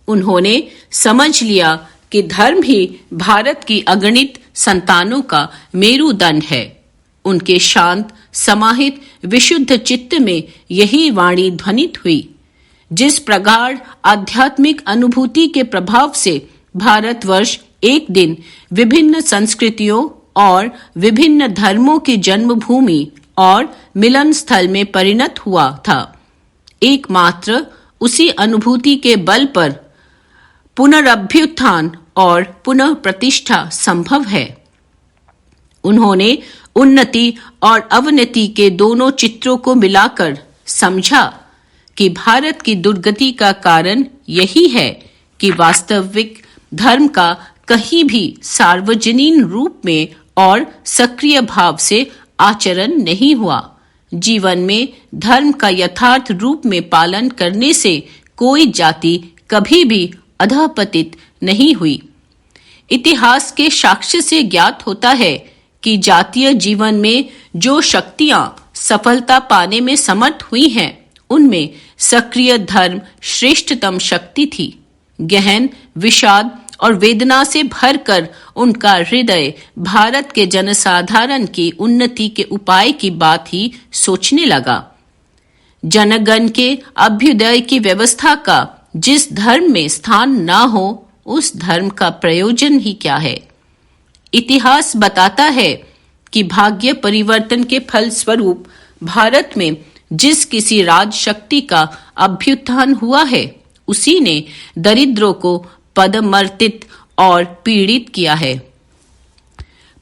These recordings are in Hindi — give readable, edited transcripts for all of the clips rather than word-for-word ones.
उन्होंने समझ लिया कि धर्म ही भारत की अगणित संतानों का मेरुदंड है। उनके शांत, समाहित, विशुद्ध चित्त में यही वाणी ध्वनित हुई। जिस प्रगाढ़ आध्यात्मिक अनुभूति के प्रभाव से भारतवर्ष एक दिन विभिन्न संस्कृतियों और विभिन्न धर्मों की जन्मभूमि और मिलन स्थल में परिणत हुआ था, एकमात्र उसी अनुभूति के बल पर पुनरभ्युत्थान और पुनः प्रतिष्ठा संभव है। उन्होंने उन्नति और अवनति के दोनों चित्रों को मिलाकर समझा कि भारत की दुर्गति का कारण यही है कि वास्तविक धर्म का कहीं भी सार्वजनीन रूप में और सक्रिय भाव से आचरण नहीं हुआ। जीवन में धर्म का यथार्थ रूप में पालन करने से कोई जाति कभी भी अधःपतित नहीं हुई। इतिहास के साक्ष्य से ज्ञात होता है कि जातीय जीवन में जो शक्तियां सफलता पाने में समर्थ हुई हैं, उनमें सक्रिय धर्म श्रेष्ठतम शक्ति थी। गहन विषाद और वेदना से भरकर उनका हृदय भारत के जनसाधारण की उन्नति के उपाय की बात ही सोचने लगा। जनगण के अभ्युदय की व्यवस्था का जिस धर्म में स्थान न हो, उस धर्म का प्रयोजन ही क्या है। इतिहास बताता है कि भाग्य परिवर्तन के फल स्वरूप भारत में जिस किसी राज शक्ति का अभ्युत्थान हुआ है, उसी ने दरिद्रों को पदमर्तित और पीड़ित किया है।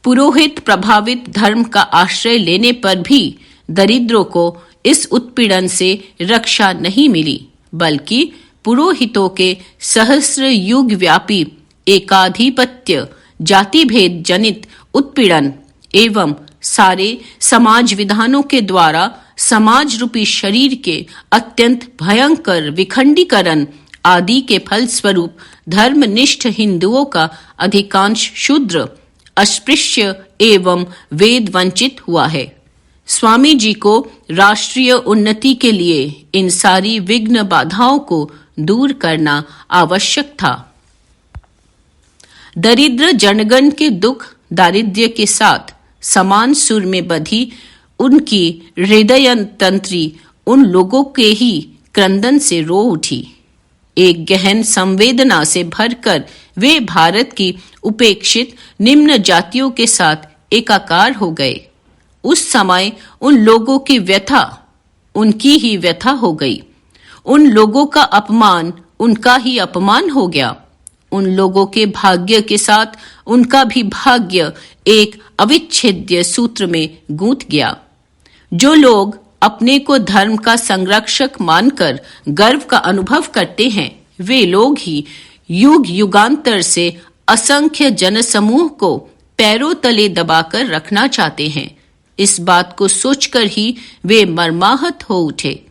पुरोहित प्रभावित धर्म का आश्रय लेने पर भी दरिद्रों को इस उत्पीड़न से रक्षा नहीं मिली, बल्कि पुरोहितों के सहस्र युग व्यापी एकाधिपत्य, जाति भेद जनित उत्पीड़न एवं सारे समाज विधानों के द्वारा समाज रूपी शरीर के अत्यंत भयंकर विखंडीकरण आदि के फल स्वरूप धर्मनिष्ठ हिंदुओं का अधिकांश शूद्र, अस्पृश्य एवं वेद वंचित हुआ है। स्वामी जी को राष्ट्रीय उन्नति के लिए इन सारी विघ्न बाधाओं को दूर करना आवश्यक था। दरिद्र जनगण के दुख दारिद्र्य के साथ समान सुर में बधी उनकी हृदय तंत्री उन लोगों के ही क्रंदन से रो उठी। एक गहन संवेदना से भरकर वे भारत की उपेक्षित निम्न जातियों के साथ एकाकार हो गए। उस समय उन लोगों की व्यथा उनकी ही व्यथा हो गई। उन लोगों का अपमान उनका ही अपमान हो गया। उन लोगों के भाग्य के साथ उनका भी भाग्य एक अविच्छेद्य सूत्र में गूंथ गया। जो लोग अपने को धर्म का संरक्षक मानकर गर्व का अनुभव करते हैं, वे लोग ही युग युगांतर से असंख्य जनसमूह को पैरों तले दबाकर रखना चाहते हैं। इस बात को सोचकर ही वे मर्माहत हो उठे।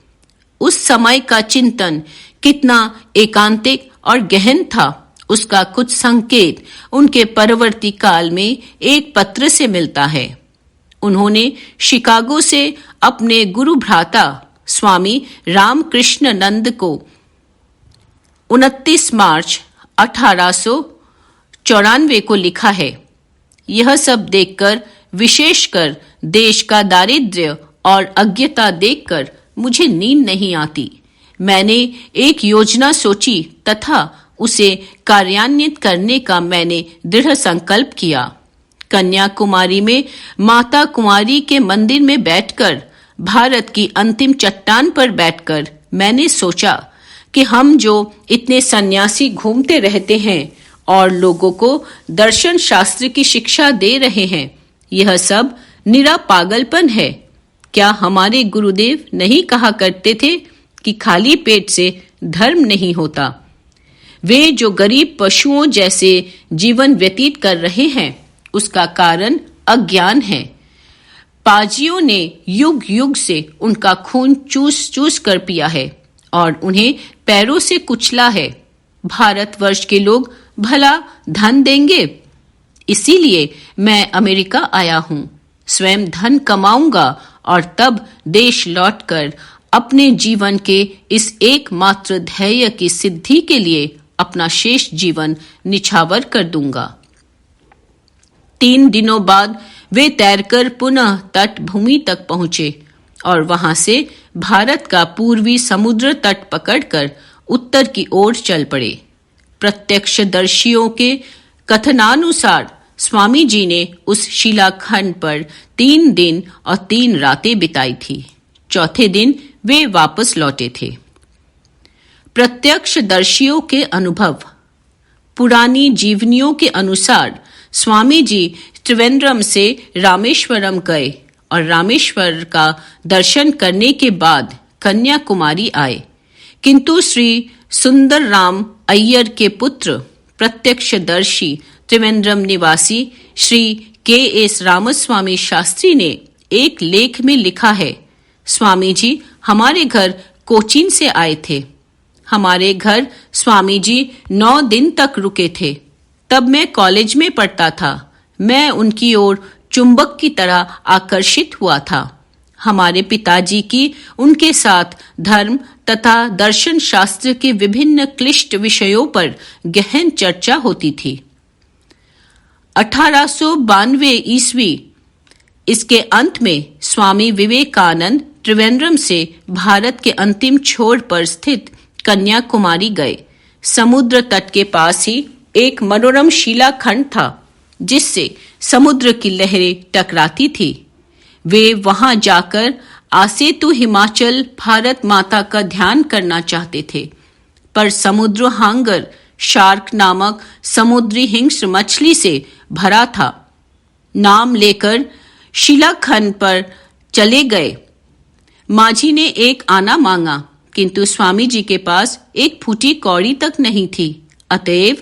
उस समय का चिंतन कितना एकांतिक और गहन था, उसका कुछ संकेत उनके परवर्ती काल में एक पत्र से मिलता है। उन्होंने शिकागो से अपने गुरु भ्राता स्वामी रामकृष्ण नंद को 29 मार्च 1894 को लिखा है। यह सब देखकर, विशेषकर देश का दारिद्र्य और अज्ञता देखकर मुझे नींद नहीं आती। मैंने एक योजना सोची तथा उसे कार्यान्वित करने का मैंने दृढ़ संकल्प किया। कन्याकुमारी में माता कुमारी के मंदिर में बैठकर, भारत की अंतिम चट्टान पर बैठकर मैंने सोचा कि हम जो इतने सन्यासी घूमते रहते हैं और लोगों को दर्शन शास्त्र की शिक्षा दे रहे हैं, यह सब निरा पागलपन है। क्या हमारे गुरुदेव नहीं कहा करते थे कि खाली पेट से धर्म नहीं होता? वे जो गरीब पशुओं जैसे जीवन व्यतीत कर रहे हैं, उसका कारण अज्ञान है। पाजियों ने युग युग से उनका खून चूस चूस कर पिया है और उन्हें पैरों से कुचला है। भारतवर्ष के लोग भला धन देंगे? इसीलिए मैं अमेरिका आया हूं। स्वयं धन कमाऊंगा और तब देश लौटकर अपने जीवन के इस एकमात्र ध्येय की सिद्धि के लिए अपना शेष जीवन निछावर कर दूंगा। 3 दिनों बाद वे तैरकर पुनः तट भूमि तक पहुंचे और वहां से भारत का पूर्वी समुद्र तट पकड़कर उत्तर की ओर चल पड़े। प्रत्यक्षदर्शियों के कथनानुसार स्वामी जी ने उस शिलाखंड पर 3 दिन और 3 रातें बिताई थी। चौथे दिन वे वापस लौटे थे। प्रत्यक्षदर्शियों के अनुभव। पुरानी जीवनियों के अनुसार स्वामी जी त्रिवेंद्रम से रामेश्वरम गए और रामेश्वर का दर्शन करने के बाद कन्याकुमारी आए, किंतु श्री सुंदर राम अय्यर के पुत्र प्रत्यक्षदर्शी त्रिवेंद्रम निवासी श्री के.एस. रामस्वामी शास्त्री ने एक लेख में लिखा है, स्वामी जी हमारे घर कोचीन से आए थे। हमारे घर स्वामी जी 9 दिन तक रुके थे। तब मैं कॉलेज में पढ़ता था। मैं उनकी ओर चुंबक की तरह आकर्षित हुआ था। हमारे पिताजी की उनके साथ धर्म तथा दर्शन शास्त्र के विभिन्न क्लिष्ट विषयों पर गहन चर्चा होती थी। 1892 ईस्वी इसके अंत में स्वामी विवेकानंद त्रिवेंद्रम से भारत के अंतिम छोर पर स्थित कन्याकुमारी गए। समुद्र तट के पास ही एक मनोरम शिलाखंड था जिससे समुद्र की लहरें टकराती थी। वे वहां जाकर आसेतु हिमाचल भारत माता का ध्यान करना चाहते थे, पर समुद्र हांगर शार्क नामक समुद्री हिंस्र मछली से भरा था। नाम लेकर शिलाखंड पर चले गए। माझी ने एक आना मांगा, किंतु स्वामी जी के पास एक फूटी कौड़ी तक नहीं थी। अतएव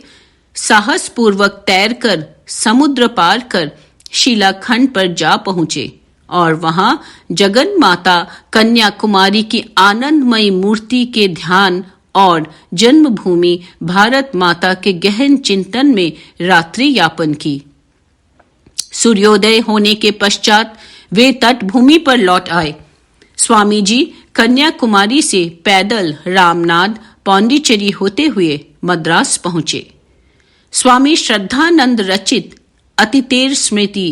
साहसपूर्वक तैरकर समुद्र पार कर शिलाखंड पर जा पहुंचे और वहां जगन माता कन्याकुमारी की आनंदमयी मूर्ति के ध्यान और जन्मभूमि भारत माता के गहन चिंतन में रात्रि यापन की। सूर्योदय होने के पश्चात वे तटभूमि पर लौट आए। स्वामी जी कन्याकुमारी से पैदल रामनाथ पौंडीचेरी होते हुए मद्रास पहुंचे। स्वामी श्रद्धानंद रचित अतितेर स्मृति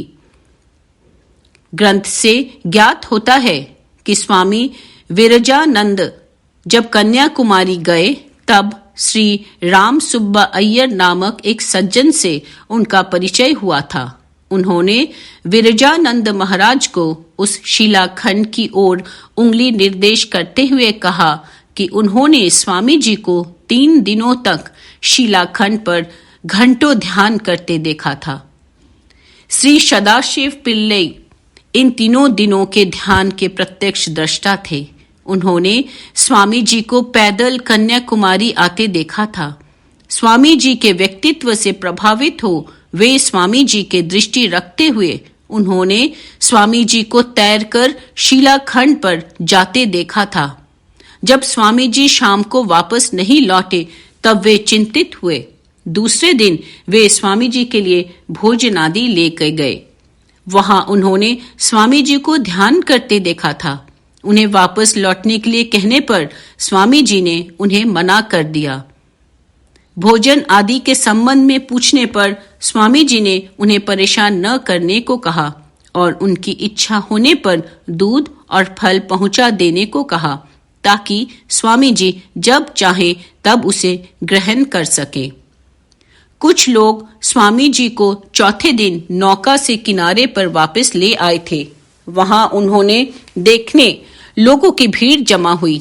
ग्रंथ से ज्ञात होता है कि स्वामी विरजानंद जब कन्याकुमारी गए तब श्री राम सुब्बा अय्यर नामक एक सज्जन से उनका परिचय हुआ था। उन्होंने विरजानंद महाराज को उस शिलाखंड की ओर उंगली निर्देश करते हुए कहा कि उन्होंने स्वामी जी को 3 दिनों तक शिलाखंड पर घंटों ध्यान करते देखा था। श्री सदाशिव पिल्लई इन 3 दिनों के ध्यान के प्रत्यक्ष दृष्टा थे। उन्होंने स्वामी जी को पैदल कन्याकुमारी आते देखा था। स्वामी जी के व्यक्तित्व से प्रभावित हो वे स्वामी जी के दृष्टि रखते हुए उन्होंने स्वामी जी को तैरकर शिलाखंड पर जाते देखा था। जब स्वामी जी शाम को वापस नहीं लौटे तब वे चिंतित हुए। दूसरे दिन वे स्वामी जी के लिए भोजन आदि लेकर गए। वहां उन्होंने स्वामी जी को ध्यान करते देखा था। उन्हें वापस लौटने के लिए कहने पर स्वामी जी ने उन्हें मना कर दिया। भोजन आदि के संबंध में पूछने पर स्वामी जी ने उन्हें परेशान न करने को कहा और उनकी इच्छा होने पर दूध और फल पहुंचा देने को कहा, ताकि स्वामी जी जब चाहे तब उसे ग्रहण कर सके। कुछ लोग स्वामी जी को चौथे दिन नौका से किनारे पर वापस ले आए थे। वहां उन्होंने देखने लोगों की भीड़ जमा हुई।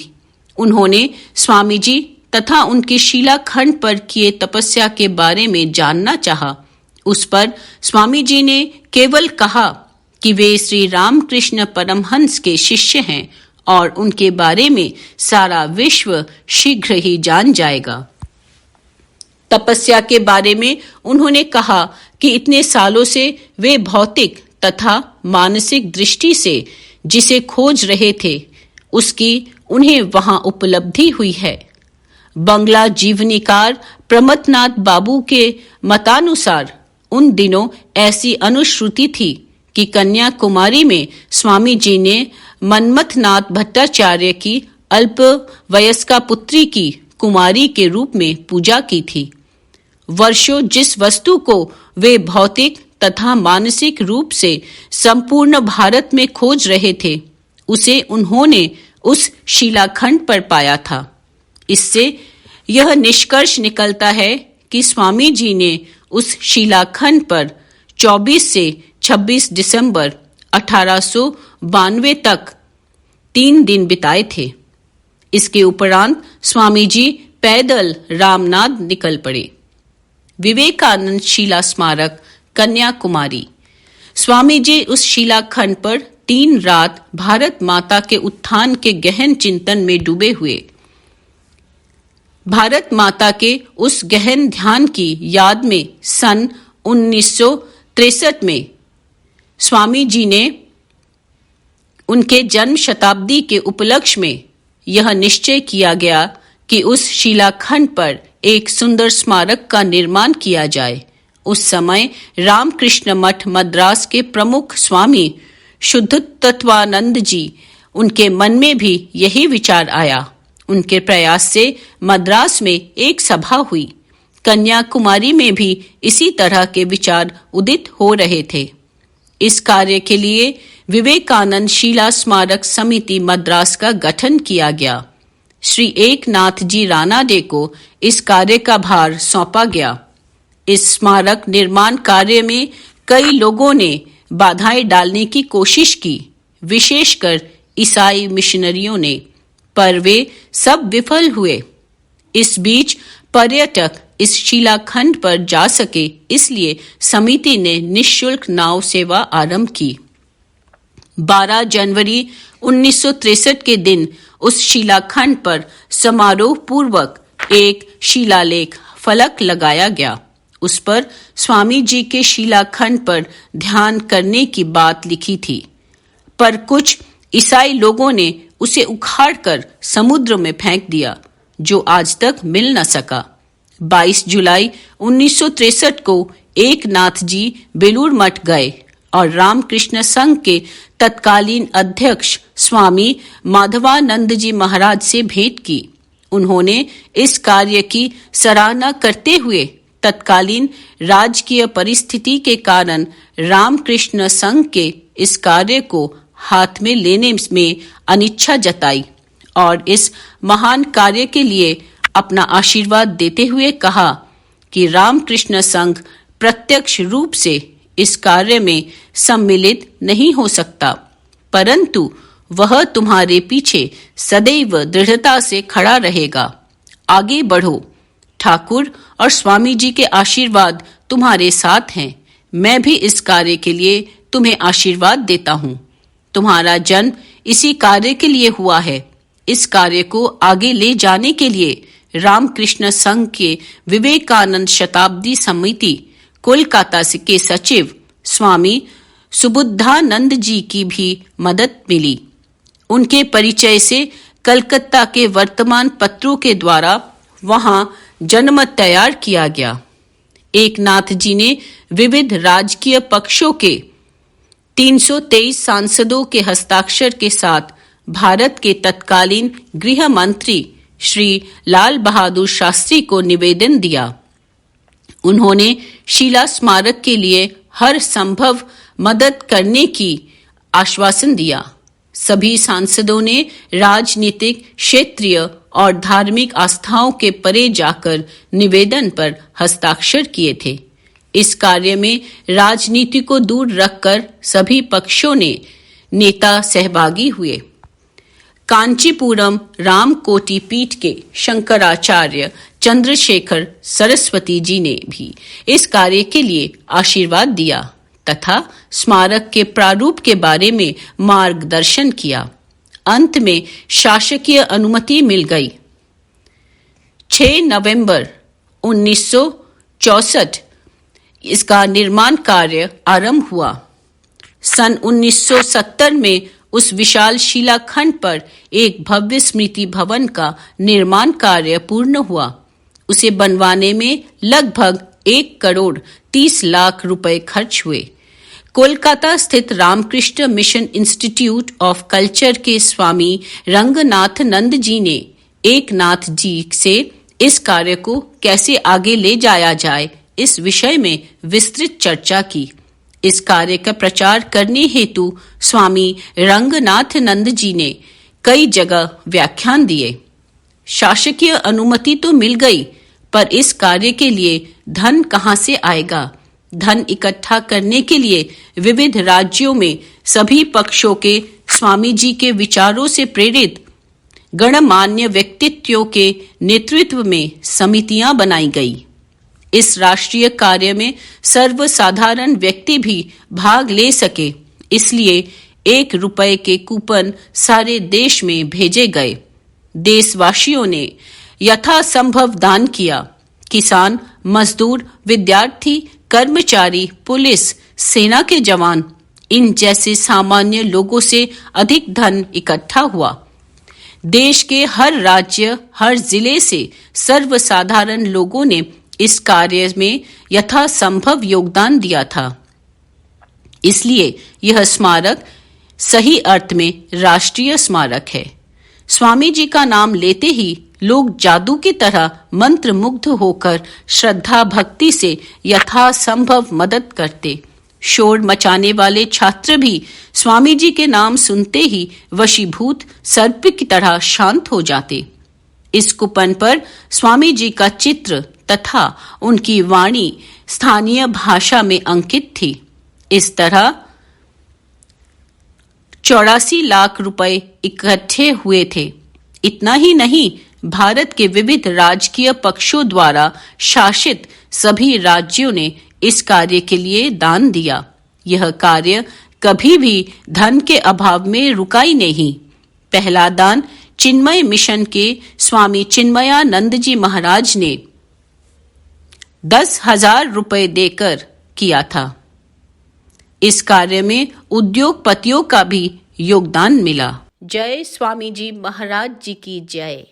उन्होंने स्वामी जी तथा उनके शिलाखंड पर किए तपस्या के बारे में जानना चाहा। उस पर स्वामी जी ने केवल कहा कि वे श्री रामकृष्ण परमहंस के शिष्य हैं और उनके बारे में सारा विश्व शीघ्र ही जान जाएगा। तपस्या के बारे में उन्होंने कहा कि इतने सालों से वे भौतिक तथा मानसिक दृष्टि से जिसे खोज रहे थे उसकी उन्हें वहां उपलब्धि हुई है। बंगला जीवनीकार प्रमथनाथ बाबू के मतानुसार उन दिनों ऐसी अनुश्रुति थी कि कन्याकुमारी में स्वामी जी ने मन्मथनाथ भट्टाचार्य की अल्प वयस्का पुत्री की कुमारी के रूप में पूजा की थी। वर्षों जिस वस्तु को वे भौतिक तथा मानसिक रूप से संपूर्ण भारत में खोज रहे थे, उसे उन्होंने उस शिलाखंड पर पाया था। इससे यह निष्कर्ष निकलता है कि स्वामी जी ने उस शिलाखंड पर 24 से 26 दिसंबर 1892 तक 3 दिन बिताए थे। इसके उपरांत स्वामी जी पैदल रामनाथ निकल पड़े। विवेकानंद शिला स्मारक, कन्याकुमारी। स्वामी जी उस शिलाखंड पर 3 रात भारत माता के उत्थान के गहन चिंतन में डूबे हुए। भारत माता के उस गहन ध्यान की याद में सन 1963 में स्वामी जी ने उनके जन्म शताब्दी के उपलक्ष्य में यह निश्चय किया गया कि उस शिलाखंड पर एक सुंदर स्मारक का निर्माण किया जाए। उस समय रामकृष्ण मठ मद्रास के प्रमुख स्वामी शुद्धत्वानंद जी, उनके मन में भी यही विचार आया। उनके प्रयास से मद्रास में एक सभा हुई। कन्याकुमारी में भी इसी तरह के विचार उदित हो रहे थे। इस कार्य के लिए विवेकानंद शिला स्मारक समिति मद्रास का गठन किया गया। श्री एकनाथ जी रानाडे को इस कार्य का भार सौंपा गया। इस स्मारक निर्माण कार्य में कई लोगों ने बाधाएं डालने की कोशिश की, विशेषकर ईसाई मिशनरियों ने, पर वे सब विफल हुए। इस बीच पर्यटक इस शिलाखंड पर जा सके, इसलिए समिति ने निःशुल्क नाव सेवा आरंभ की। 12 जनवरी 1963 के दिन उस शिलाखंड पर समारोह पूर्वक एक शिलालेख फलक लगाया गया। उस पर स्वामी जी के शिलाखंड पर ध्यान करने की बात लिखी थी, पर कुछ ईसाई लोगों ने उसे उखाड़कर समुद्र में फेंक दिया, जो आज तक मिल न सका। 22 जुलाई 1963 को एकनाथ जी बेलूर मठ गए और रामकृष्ण संघ के तत्कालीन अध्यक्ष स्वामी माधवानंद जी महाराज से भेंट की। उन्होंने इस कार्य की सराहना करते हुए तत्कालीन राजकीय परिस्थिति के कारण रामकृष्ण संघ के इस कार्य को हाथ में लेने में अनिच्छा जताई और इस महान कार्य के लिए अपना आशीर्वाद देते हुए कहा कि रामकृष्ण संघ प्रत्यक्ष रूप से इस कार्य में सम्मिलित नहीं हो सकता, परंतु वह तुम्हारे पीछे सदैव दृढ़ता से खड़ा रहेगा। आगे बढ़ो, ठाकुर और स्वामी जी के आशीर्वाद तुम्हारे साथ हैं। मैं भी इस कार्य के लिए तुम्हें आशीर्वाद देता हूँ। तुम्हारा जन्म इसी कार्य के लिए हुआ है। इस कार्य को आगे ले जाने के लिए रामकृष्ण संघ के विवेकानंद शताब्दी समिति कोलकाता के सचिव स्वामी सुबुद्धानंद जी की भी मदद मिली। उनके परिचय से कलकत्ता के वर्तमान पत्रों के द्वारा वहां जनमत तैयार किया गया। एकनाथ जी ने विविध राजकीय पक्षों के 323 सांसदों के हस्ताक्षर के साथ भारत के तत्कालीन गृह मंत्री श्री लाल बहादुर शास्त्री को निवेदन दिया। उन्होंने शिला स्मारक के लिए हर संभव मदद करने की आश्वासन दिया। सभी सांसदों ने राजनीतिक, क्षेत्रीय और धार्मिक आस्थाओं के परे जाकर निवेदन पर हस्ताक्षर किए थे। इस कार्य में राजनीति को दूर रखकर सभी पक्षों ने नेता सहभागी हुए। कांचीपुरम रामकोटी पीठ के शंकराचार्य चंद्रशेखर सरस्वती जी ने भी इस कार्य के लिए आशीर्वाद दिया तथा स्मारक के प्रारूप के बारे में मार्गदर्शन किया। अंत में शासकीय अनुमति मिल गई। 6 नवंबर 1964 इसका निर्माण कार्य आरंभ हुआ। सन 1970 में उस विशाल शिलाखंड पर एक भव्य स्मृति भवन का निर्माण कार्य पूर्ण हुआ। उसे बनवाने में लगभग 1 करोड़ 30 लाख रुपए खर्च हुए। कोलकाता स्थित Ramakrishna mission institute of culture के स्वामी रंगनाथ नंद जी ने एकनाथ जी से इस कार्य को कैसे आगे ले जाया जाए, इस विषय में विस्तृत चर्चा की। इस कार्य का प्रचार करने हेतु स्वामी रंगनाथ नंद जी ने कई जगह व्याख्यान दिए। शासकीय अनुमति तो मिल गई, पर इस कार्य के लिए धन कहां से आएगा? धन इकट्ठा करने के लिए विविध राज्यों में सभी पक्षों के स्वामी जी के विचारों से प्रेरित गणमान्य व्यक्तित्वों के नेतृत्व में समितियां बनाई गई। इस राष्ट्रीय कार्य में सर्वसाधारण व्यक्ति भी भाग ले सके, इसलिए 1 रुपए के कूपन सारे देश में भेजे गए। देशवासियों ने यथासंभव दान किया। किसान, मजदूर, विद्यार्थी, कर्मचारी, पुलिस, सेना के जवान, इन जैसे सामान्य लोगों से अधिक धन इकट्ठा हुआ। देश के हर राज्य, हर जिले से सर्वसाधारण लोगों ने इस कार्य में यथासंभव योगदान दिया था। इसलिए यह स्मारक सही अर्थ में राष्ट्रीय स्मारक है। स्वामी जी का नाम लेते ही लोग जादू की तरह मंत्रमुग्ध होकर श्रद्धा भक्ति से यथासंभव मदद करते। शोर मचाने वाले छात्र भी स्वामी जी के नाम सुनते ही वशीभूत सर्प की तरह शांत हो जाते। इस कूपन पर स्वामी जी का चित्र तथा उनकी वाणी स्थानीय भाषा में अंकित थी। इस तरह 84 लाख रुपए इकट्ठे हुए थे। इतना ही नहीं, भारत के विविध राजकीय पक्षों द्वारा शासित सभी राज्यों ने इस कार्य के लिए दान दिया। यह कार्य कभी भी धन के अभाव में रुका ही नहीं। पहला दान चिन्मय मिशन के स्वामी चिन्मयानंद जी महाराज ने 10,000 रुपए देकर किया था। इस कार्य में उद्योगपतियों का भी योगदान मिला। जय स्वामी जी महाराज जी की जय।